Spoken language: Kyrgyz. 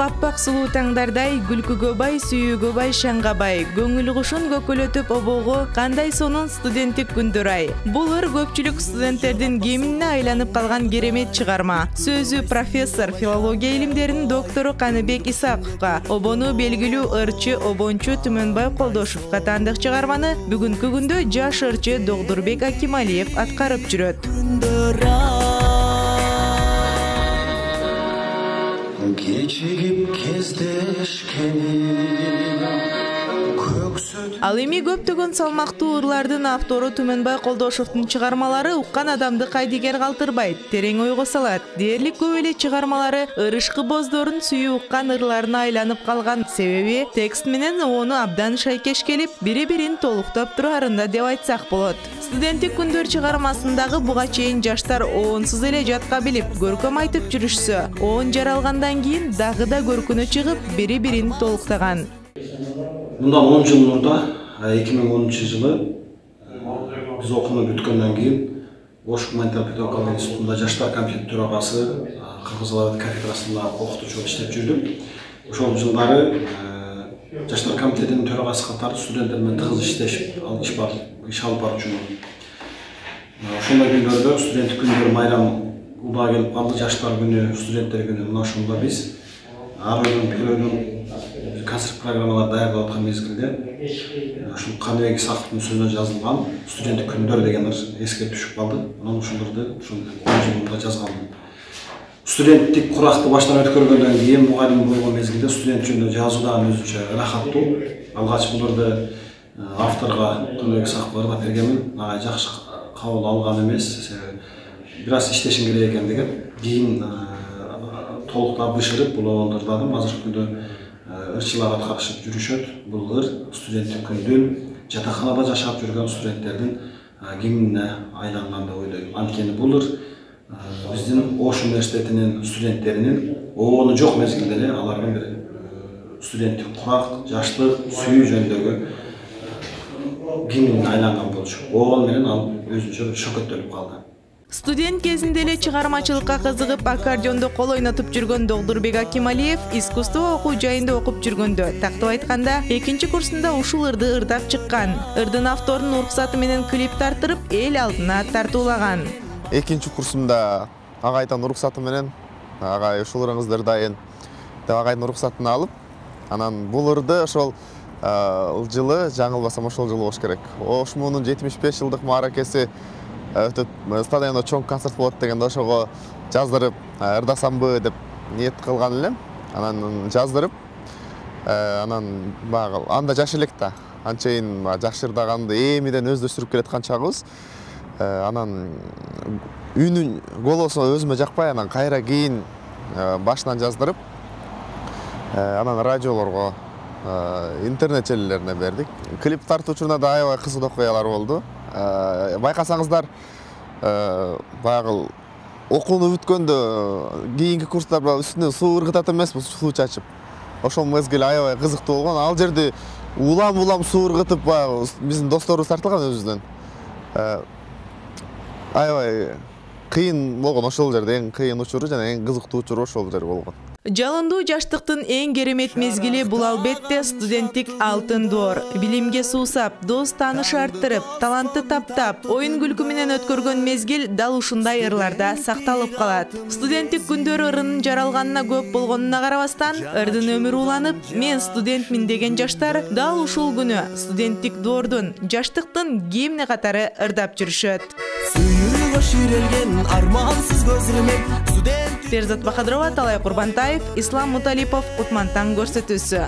аппак сулуу таңдардай күлкүгө бай, сүйүүгө бай, шаңга бай, көңүл кушун көкөлөтүп обого кандай сонун студенттик күндөр ай. Бул көпчүлүк студенттердин кемине айланып калган керемет чыгарма. Сөзү профессор, филология илимдеринин доктору Каныбек Исаковго, обону белгилүү ырчы обончу Түмөнбай Колдошевго таандык чыгарманы бүгүнкү күндө жаш ырчы Догдурбек Акималиев аткарып жүрөт. Ал эми көптөгөн салмактуу ырлардын автору Түмөнбай Колдошевдун чыгармалары уккан адамды кайдыгер калтырбайт, терең ойго салат. Дээрлик көп эле чыгармалары ырышкы боздорун сүйүү уккан ырларына айланып калган. Себеби текст менен ону абдан шайкеш келип, бири-бирин толуктап турарында деп айтсак болот. Студенттик күндөр чыгармасындагы буга чейин жаштар оонсуз эле жатка билип, көркөм айтып жүрүшсө, оон жаралгандан кийин дагы да көркүнө чыгып, бири-бирин толуктаган. Bundan 10 yıl orada, 2013 yılı biz okunu bütkenden keyin Oşuk Humanitar Pedagogika Institutu'nda Yaşlar Komiteti Төрағасы Kırgız Dili kafedrasında okutucu болып işlep жүрдüm. Ошол жылдары Yaşlar Komiteti'nin Төрағасы катары студенттермен тыгыз иштешип, иш алып барып жүрдүм. Ошондой күндөрдө студенттик күндөр майрам улаа келип калды, жаштар күнү, студенттер күнү. Мына ошондо биз ар ойдон концерт программалар даярдап аткан мезгилде ушул Каныбек Исаковдун сөзүнө жазылган студенттик күндөр деген эске түшүп калды. Анан ошолорду ушул 10 жылда жазганмын. Студенттик куракты баштан өткөргөндөн кийин мугалим болгон мезгилде студент жөнүндө жазуу дагы өзүнчө ырахаттуу. Алгач буларды авторго Каныбек Исаковго ырдап бергенмин. Ага жакшы кабыл алган эмес. Бир аз иштешим керек экен деген. Кийин толуктап бышырып бул оңдурдадым. Азыркы күндө ырчылар аткарышып жүрүшөт. Бул ыр студенттик күндүн жатаканада жашап жүргөн студенттердин кемине айланган деп ойлойм. Анткени бул ыр биздин Ош университетинин студенттеринин оону жок мезгилде эле алардын бир студенттик курак, жаштык, сүйүү жөнүндөгү кемине айланган болчу. Оон менен ал өзүнчө шөкөттөлүп калды. Студент кезинде эле чыгармачылыкка кызыгып, аккордеондо кол ойнотуп жүргөн Догдурбек Акималиев искусство окуу жайында окуп жүргөндө, тактап айтканда, 2-чи курсунда ушул ырды ырдап чыккан. Ырдын авторунун уруксаты менен клип тартырып, эл алдына тартуулаган. 2-чи курсумда агайдан уруксаты менен, агай ушул ырыңызды ырдайын деп агайдын уруксатын алып, анан бул ырды ошол жылы, жаңылбасам ошол жылы болуш керек. Ошмунун 75 жылдык мааракеси өтөп стадиондо чоң концерт болот дегенде ошого жаздырып ырдасамбы деп ниет кылган элем. Анан жаздырып, анан багы анда жаш элек да. Анчейин жакшы ырдаганды эмиден өздөштүрүп келаткан чагыбыз. Анан үнүн голосу өзүмө жакпай, анан кайра кийин башынан жаздырып, анан радиолорго, интернет желилерине бердик. Клип тартуучуна да аябай кызык окуялар болду. Байкасаңыздар, баягы окууну бүткөндө кийинки курстар үстүнөн суу ыргытат эмеспиз, суу чачып. Ошол мезгил аябай кызыктуу болгон. Ал жерде улам суу ыргытып, баягы биздин досторубуз тартылган өзүбүздөн. Аябай кыйын болгон ошол жерде, эң кыйын учуру жана эң кызыктуу учуру ошол жер болгон. Жалындуу жаштыктын эң керемет мезгили бул албетте студенттик алтын доор. Билимге суусап, дос тааныш арттырып, талантты таптап, оюн күлкү менен өткөргөн мезгил дал ушундай ырларда сакталып калат. Студенттик күндөр ырынын жаралганына көп болгонуна карабастан, ырдын өмүрү уланып, мен студентмин деген жаштар дал ушул күнү студенттик доордун, жаштыктын гимни катары ырдап жүрүшөт. Перзат Бахадрова, Талай Курбантаев, Ислам Муталипов, Кутмантан көрсөтүүсү.